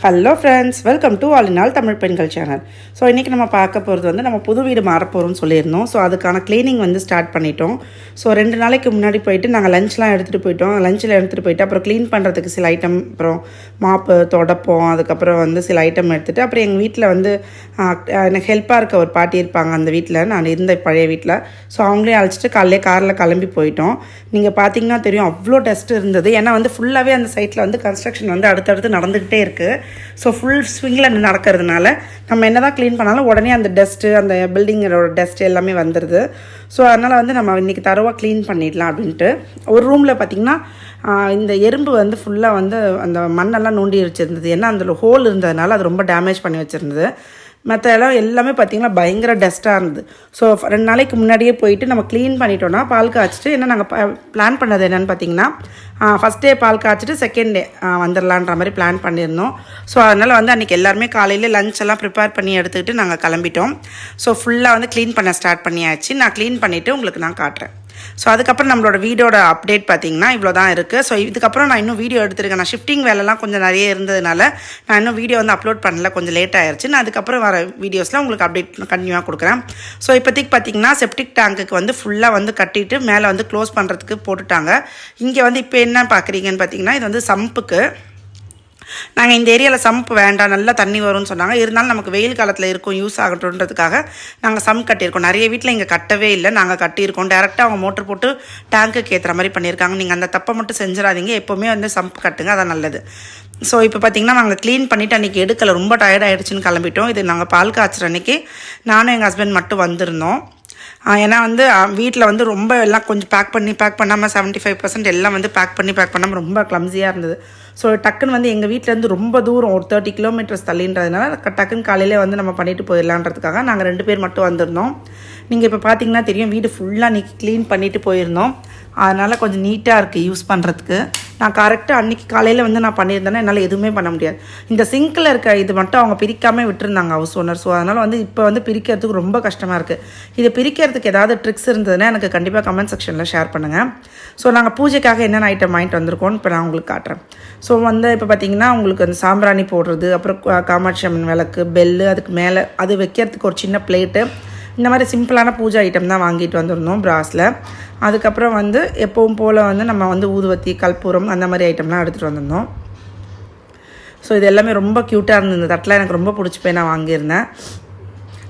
Hello friends, welcome to all in all Tamil பெண்கள் channel. So இன்றைக்கி நம்ம பார்க்க போகிறது வந்து நம்ம புது வீடு மாறப்போகிறோம்னு சொல்லியிருந்தோம். ஸோ அதுக்கான க்ளீனிங் வந்து ஸ்டார்ட் பண்ணிட்டோம். ஸோ 2 நாளைக்கு முன்னாடி போயிட்டு நாங்கள் லஞ்ச்லாம் எடுத்துகிட்டு போயிட்டோம். லஞ்சில் எடுத்துகிட்டு போயிட்டு அப்புறம் க்ளீன் பண்ணுறதுக்கு சில ஐட்டம், அப்புறம் மாப்பு தொடப்போம், அதுக்கப்புறம் வந்து சில ஐட்டம் எடுத்துகிட்டு அப்புறம் எங்கள் வீட்டில் வந்து எனக்கு ஹெல்ப்பாக இருக்க ஒரு பாட்டி இருப்பாங்க அந்த வீட்டில், நான் இருந்த பழைய வீட்டில். ஸோ அவங்களே அழைச்சிட்டு காரில் கிளம்பி போயிட்டோம். நீங்கள் பார்த்தீங்கன்னா தெரியும், அவ்வளோ டஸ்ட் இருந்தது. ஏன்னா வந்து ஃபுல்லாகவே அந்த சைட்டில் வந்து கன்ஸ்ட்ரக்ஷன் வந்து அடுத்தடுத்து நடந்துக்கிட்டே இருக்குது. ஸோ ஃபுல் ஸ்விங்கில் நடக்கிறதுனால நம்ம என்ன தான் க்ளீன் பண்ணாலும் உடனே அந்த டஸ்ட்டு, அந்த பில்டிங்கோட டஸ்ட்டு எல்லாமே வந்துடுது. ஸோ அதனால் வந்து நம்ம இன்றைக்கி தரவாக க்ளீன் பண்ணிடலாம் அப்படின்ட்டு ஒரு ரூமில் பார்த்திங்கன்னா இந்த எறும்பு வந்து ஃபுல்லாக வந்து அந்த மண்ணெல்லாம் நோண்டி வச்சுருந்தது. ஏன்னா அந்த ஹோல் இருந்ததுனால அது ரொம்ப டேமேஜ் பண்ணி வச்சுருந்தது. மற்ற எல்லாமே பார்த்திங்கன்னா பயங்கர டஸ்ட்டாக இருந்தது. ஸோ 2 நாளைக்கு முன்னாடியே போயிட்டு நம்ம க்ளீன் பண்ணிட்டோன்னா பால் காய்ச்சிட்டு, ஏன்னா நாங்கள் பிளான் பண்ணது என்னென்னு பார்த்திங்கன்னா ஃபஸ்ட் டே பால் காய்ச்சிட்டு செகண்ட் டே வந்துடலான்ற மாதிரி பிளான் பண்ணியிருந்தோம். ஸோ அதனால் வந்து அன்றைக்கி எல்லாருமே காலையில் லஞ்ச் எல்லாம் ப்ரிப்பேர் பண்ணி எடுத்துக்கிட்டு நாங்கள் கிளம்பிட்டோம். ஸோ ஃபுல்லாக வந்து க்ளீன் பண்ண ஸ்டார்ட் பண்ணியாச்சு. நான் க்ளீன் பண்ணிவிட்டு உங்களுக்கு நான் காட்டுறேன். ஸோ அதுக்கப்புறம் நம்மளோட வீடோட அப்டேட் பார்த்திங்கன்னா இவ்வளோ தான் இருக்குது. ஸோ இதுக்கப்புறம் நான் இன்னும் வீடியோ எடுத்துருக்கேன். நான் ஷிஃப்டிங் வேலைலாம் கொஞ்சம் நிறைய இருந்ததுனால நான் இன்னும் வீடியோ வந்து அப்லோட் பண்ணல, கொஞ்சம் லேட் ஆயிடுச்சு. நான் அதுக்கப்புறம் வர வீடியோஸில் உங்களுக்கு அப்டேட் கண்டினியூவாக கொடுக்குறேன். ஸோ இப்போதைக்கு பார்த்திங்கன்னா செப்டிக் டேங்க்குக்கு வந்து ஃபுல்லாக வந்து கட்டிட்டு மேலே வந்து க்ளோஸ் பண்ணுறதுக்கு போட்டுட்டாங்க. இங்கே வந்து இப்போ என்ன பார்க்குறீங்கன்னு பார்த்திங்கன்னா, இது வந்து சம்புக்கு. நாங்கள் இந்த ஏரியாவில் சம்ப் வேண்டாம், நல்லா தண்ணி வரும்னு சொன்னாங்க. இருந்தாலும் நமக்கு வெயில் காலத்தில் இருக்கும், யூஸ் ஆகட்டுன்றதுக்காக நாங்கள் சம்ப் கட்டியிருக்கோம். நிறைய வீட்டில் இங்கே கட்டவே இல்லை, நாங்கள் கட்டியிருக்கோம். டேரெக்டாக அவங்க மோட்டர் போட்டு டேங்க்குக்கு ஏற்றுற மாதிரி பண்ணியிருக்காங்க. நீங்கள் அந்த தப்பை மட்டும் செஞ்சிடாதீங்க, எப்போவுமே வந்து சம்ப் கட்டுங்க, அதான் நல்லது. ஸோ இப்போ பார்த்திங்கன்னா நாங்கள் க்ளீன் பண்ணிவிட்டு அன்றைக்கி எடுக்கலை, ரொம்ப டயர்ட் ஆகிடுச்சின்னு கிளம்பிட்டோம். இது நாங்கள் பால் காய்ச்சுற அன்றைக்கி நானும் எங்கள் ஹஸ்பண்ட் மட்டும் வந்திருந்தோம். ஏன்னா வந்து வீட்டில் வந்து ரொம்ப எல்லாம் கொஞ்சம் பேக் பண்ணாமல் 75% எல்லாம் வந்து பேக் பண்ணாமல் ரொம்ப கிளம்ஸியாக இருந்தது. ஸோ டக்குன்னு வந்து எங்கள் வீட்டிலேருந்து ரொம்ப தூரம், ஒரு 30 கிலோமீட்டர்ஸ் தள்ளின்றதுனால டக்குன்னு காலையில் வந்து நம்ம பண்ணிட்டு போயிடலான்றதுக்காக நாங்கள் 2 பேர் மட்டும் வந்திருந்தோம். நீங்கள் இப்போ பார்த்தீங்கன்னா தெரியும், வீடு ஃபுல்லாக இன்றைக்கி க்ளீன் பண்ணிவிட்டு போயிருந்தோம். அதனால் கொஞ்சம் நீட்டாக இருக்குது யூஸ் பண்ணுறதுக்கு. நான் கரெக்டாக அன்றைக்கி காலையில் வந்து நான் பண்ணியிருந்தேன்னா என்னால் எதுவுமே பண்ண முடியாது. இந்த சிங்கில் இருக்க இது மட்டும் அவங்க பிரிக்காமல் விட்டுருந்தாங்க ஹவுஸ் ஓனர். ஸோ அதனால் வந்து இப்போ வந்து பிரிக்கிறதுக்கு ரொம்ப கஷ்டமாக இருக்குது. இதை பிரிக்கிறதுக்கு ஏதாவது ட்ரிக்ஸ் இருந்ததுன்னா எனக்கு கண்டிப்பாக கமெண்ட் செக்ஷனில் ஷேர் பண்ணுங்கள். ஸோ நாங்கள் பூஜைக்காக என்னென்ன ஐட்டம் வாங்கிட்டு வந்திருக்கோன்னு இப்போ நான் உங்களுக்கு காட்டுறேன். ஸோ வந்து இப்போ பார்த்திங்கன்னா உங்களுக்கு அந்த சாம்பிராணி போடுறது, அப்புறம் காமாட்சி அம்மன் விளக்கு, பெல்லு, அதுக்கு மேலே அது வைக்கிறதுக்கு ஒரு சின்ன பிளேட்டு, இந்த மாதிரி சிம்பிளான பூஜை ஐட்டம் தான் வாங்கிட்டு வந்திருந்தோம் பிராஸில். அதுக்கப்புறம் வந்து எப்பவும் போல் வந்து நம்ம வந்து ஊதுவத்தி, கற்பூரம், அந்த மாதிரி ஐட்டம்லாம் எடுத்துகிட்டு வந்திருந்தோம். ஸோ இது எல்லாமே ரொம்ப க்யூட்டாக இருந்தது. இந்த தட்டில் எனக்கு ரொம்ப பிடிச்சி போய் நான் வாங்கியிருந்தேன்.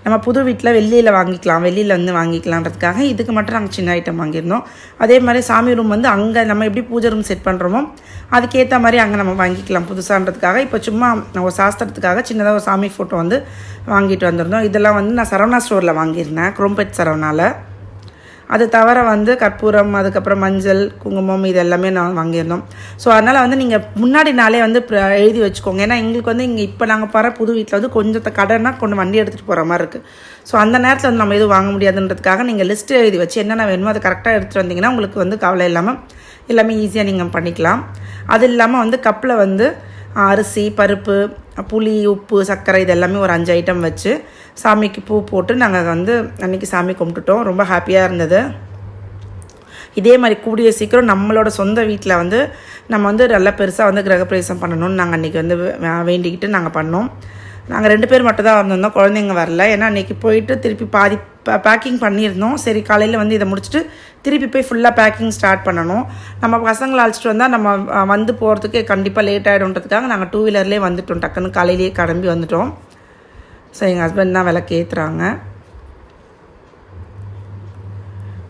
நம்ம புது வீட்டில் வெளியில் வந்து வாங்கிக்கலான்றதுக்காக இதுக்கு மட்டும் நாங்கள் சின்ன ஐட்டம் வாங்கியிருந்தோம். அதே மாதிரி சாமி ரூம் வந்து அங்கே நம்ம எப்படி பூஜை ரூம் செட் பண்ணுறோமோ அதுக்கேற்ற மாதிரி அங்கே நம்ம வாங்கிக்கலாம் புதுசான்றதுக்காக. இப்போ சும்மா ஒரு சாஸ்திரத்துக்காக சின்னதாக ஒரு சாமி ஃபோட்டோ வந்து வாங்கிட்டு வந்திருந்தோம். இதெல்லாம் வந்து நான் சரவணா ஸ்டோரில் வாங்கியிருந்தேன், குரோம்பேட் சரவணாவில். அது தவிர வந்து கற்பூரம், அதுக்கப்புறம் மஞ்சள், குங்குமம், இது எல்லாமே நான் வாங்கியிருந்தோம். ஸோ அதனால் வந்து நீங்கள் முன்னாடி நாளே வந்து எழுதி வச்சுக்கோங்க. ஏன்னா எங்களுக்கு வந்து இங்கே இப்போ நாங்கள் போகிற புது வீட்டில் வந்து கொஞ்சம் கடைனா கொண்டு வண்டி எடுத்துகிட்டு போகிற மாதிரி இருக்குது. ஸோ அந்த நேரத்தில் வந்து நம்ம எதுவும் வாங்க முடியாதுன்றதுக்காக நீங்கள் லிஸ்ட்டு எழுதி வச்சு என்னென்ன வேணுமோ அதை கரெக்டாக எடுத்துகிட்டு வந்தீங்கன்னா உங்களுக்கு வந்து கவலை இல்லாமல் எல்லாமே ஈஸியாக நீங்கள் பண்ணிக்கலாம். அது இல்லாமல் வந்து கப்பில் வந்து அரிசி, பருப்பு, புளி, உப்பு, சர்க்கரை, இது எல்லாமே ஒரு 5 ஐட்டம் வச்சு சாமிக்கு பூ போட்டு நாங்கள் வந்து அன்றைக்கி சாமி கும்பிட்டுட்டோம். ரொம்ப ஹாப்பியாக இருந்தது. இதே மாதிரி கூடிய சீக்கிரம் நம்மளோட சொந்த வீட்டில் வந்து நம்ம வந்து நல்லா பெருசாக வந்து கிரகப்பிரவேசம் பண்ணணும்னு நாங்கள் அன்றைக்கி வந்து வேண்டிக்கிட்டு நாங்கள் பண்ணோம். நாங்கள் 2 பேர் மட்டும் தான் வந்திருந்தோம், குழந்தைங்க வரல. ஏன்னா அன்றைக்கி போயிட்டு திருப்பி பாதி பேக்கிங் பண்ணியிருந்தோம். சரி, காலையில் வந்து இதை முடிச்சுட்டு திருப்பி போய் ஃபுல்லாக பேக்கிங் ஸ்டார்ட் பண்ணணும். நம்ம பசங்களை அழைச்சிட்டு வந்தால் நம்ம வந்து போகிறதுக்கு கண்டிப்பாக லேட் ஆகிடும்ன்றதுக்காக நாங்கள் 2 வீலர்லேயே வந்துட்டோம். டக்குன்னு காலையிலேயே கிளம்பி வந்துட்டோம். ஸோ எங்கள் ஹஸ்பண்ட் தான் விளக்கு ஏற்றுறாங்க.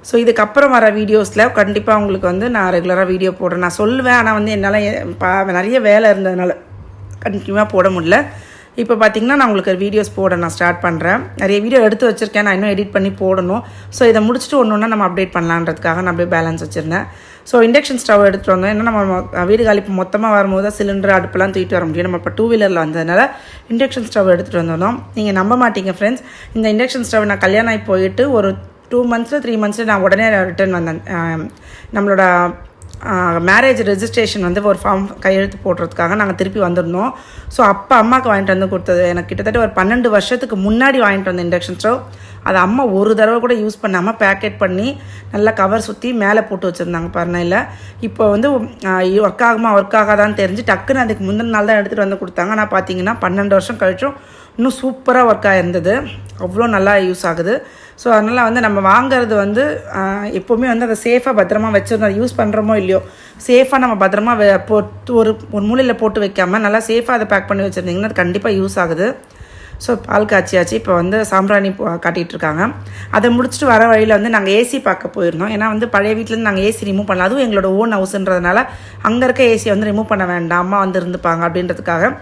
ஸோ இதுக்கப்புறம் வர வீடியோஸில் கண்டிப்பாக உங்களுக்கு வந்து நான் ரெகுலராக வீடியோ போடுறேன். நான் சொல்லுவேன், ஆனால் வந்து என்னால் நிறைய வேலை இருந்ததுனால கண்டினியூவாக போட முடியல. இப்போ பார்த்திங்கன்னா நான் உங்களுக்கு வீடியோஸ் போட நான் ஸ்டார்ட் பண்ணுறேன். நிறைய வீடியோ எடுத்து வச்சுருக்கேன், நான் இன்னும் எடிட் பண்ணி போடணும். ஸோ இதை முடிச்சுட்டு ஒன்று நம்ம அப்டேட் பண்ணலான்றதுக்காக நான் அப்படியே பேலன்ஸ் வச்சுருந்தேன். ஸோ இண்டக்ஷன் ஸ்டவ் எடுத்துகிட்டு வந்தோம். ஏன்னா நம்ம வீடு காலிப்பு மொத்தமாக வரும்போது தான் சிலிண்டர், அடுப்பெல்லாம் தூக்கிட்டு வர முடியும். நம்ம இப்போ 2 வீலரில் வந்ததுனால இண்டக்ஷன் ஸ்டவ் எடுத்துகிட்டு வந்தோம். நீங்கள் நம்ப மாட்டீங்க ஃப்ரெண்ட்ஸ், இந்த இண்டக்ஷன் ஸ்டவ் நான் கல்யாணம் ஆகி போயிட்டு ஒரு 2 மந்த்ஸில் 3 மந்த்ஸில் நான் உடனே ரிட்டர்ன் வந்தேன். நம்மளோட மேரேஜ் ரெஜிஸ்ட்ரேஷன் வந்து ஒரு ஃபார்ம் கையெழுத்து போடுறதுக்காக நாங்கள் திருப்பி வந்திருந்தோம். ஸோ அப்போ அம்மாவுக்கு வாங்கிட்டு வந்து கொடுத்தது. எனக்கு கிட்டத்தட்ட ஒரு 12 வருஷத்துக்கு முன்னாடி வாங்கிட்டு வந்த இண்டக்ஷன் ஸ்டவ் அதை அம்மா ஒரு தடவை கூட யூஸ் பண்ணாமல் பேக்கெட் பண்ணி நல்லா கவர் சுற்றி மேலே போட்டு வச்சுருந்தாங்க பர்னையில். இப்போ வந்து ஒர்க் ஆகாதான்னு தெரிஞ்சு டக்குன்னு அதுக்கு முந்தின நாள் தான் எடுத்துகிட்டு வந்து கொடுத்தாங்க. ஆனால் பார்த்தீங்கன்னா 12 வருஷம் கழிச்சும் இன்னும் சூப்பராக ஒர்க் ஆகிருந்தது. அவ்வளோ நல்லா யூஸ் ஆகுது. ஸோ அதனால் வந்து நம்ம வாங்கிறது வந்து எப்போவுமே வந்து அதை சேஃபாக பத்திரமா வச்சுருந்தோம். அதை யூஸ் பண்ணுறோமோ இல்லையோ சேஃபாக நம்ம பத்திரமா போட்டு ஒரு மூலையில் போட்டு வைக்காமல் நல்லா சேஃபாக அதை பேக் பண்ணி வச்சுருந்தீங்கன்னா அது கண்டிப்பாக யூஸ் ஆகுது. ஸோ பால் காய்ச்சியாச்சு. இப்போ வந்து சாம்பிராணி காட்டிகிட்ருக்காங்க. அதை முடிச்சுட்டு வர வழியில் வந்து நாங்கள் ஏசி பார்க்க போயிருந்தோம். ஏன்னா வந்து பழைய வீட்டிலேருந்து நாங்கள் ஏசி ரிமூவ் பண்ணலாம். அதுவும் எங்களோட ஓன் ஹவுஸுன்றதுனால அங்கே இருக்க ஏசியை வந்து ரிமூவ் பண்ண வேண்டாம், அம்மா வந்து இருந்துப்பாங்க அப்படின்றதுக்காக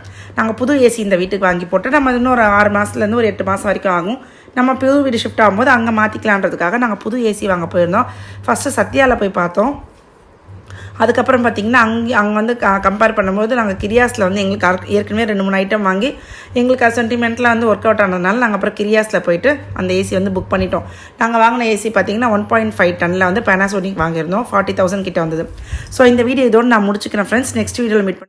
நாங்கள் புது ஏசி இந்த வீட்டுக்கு வாங்கி போட்டு நம்ம இன்னும் ஒரு 6 மாதத்துலேருந்து ஒரு 8 மாதம் வரைக்கும் ஆகும். நம்ம புது வீடு ஷிஃப்ட் ஆகும்போது அங்கே மாற்றிக்கலான்றதுக்காக நாங்கள் புது ஏசி வாங்க போயிருந்தோம். ஃபஸ்ட்டு சத்யாவில் போய் பார்த்தோம். அதுக்கப்புறம் பார்த்திங்கன்னா அங்கே வந்து கம்பேர் பண்ணும்போது நாங்கள் கிரியாஸில் வந்து எங்களுக்கு ஏற்கனவே 2-3 ஐட்டம் வாங்கி எங்களுக்கு சென்டிமெண்ட்டில் வந்து ஒர்க் அவுட் ஆனதுனால நாங்கள் அப்புறம் கிரியாஸில் போயிட்டு அந்த ஏசி வந்து புக் பண்ணிட்டோம். நாங்கள் வாங்கின ஏசி பார்த்திங்கன்னா 1.5 டன்னில் வந்து பேனாசோனிக் வாங்கியிருந்தோம். 40,000 கிட்ட வந்தது. ஸோ இந்த வீடியோ இதோடு நான் முடிச்சுக்கிறேன் ஃப்ரெண்ட்ஸ். நெக்ஸ்ட் வீடியோவில் மீட்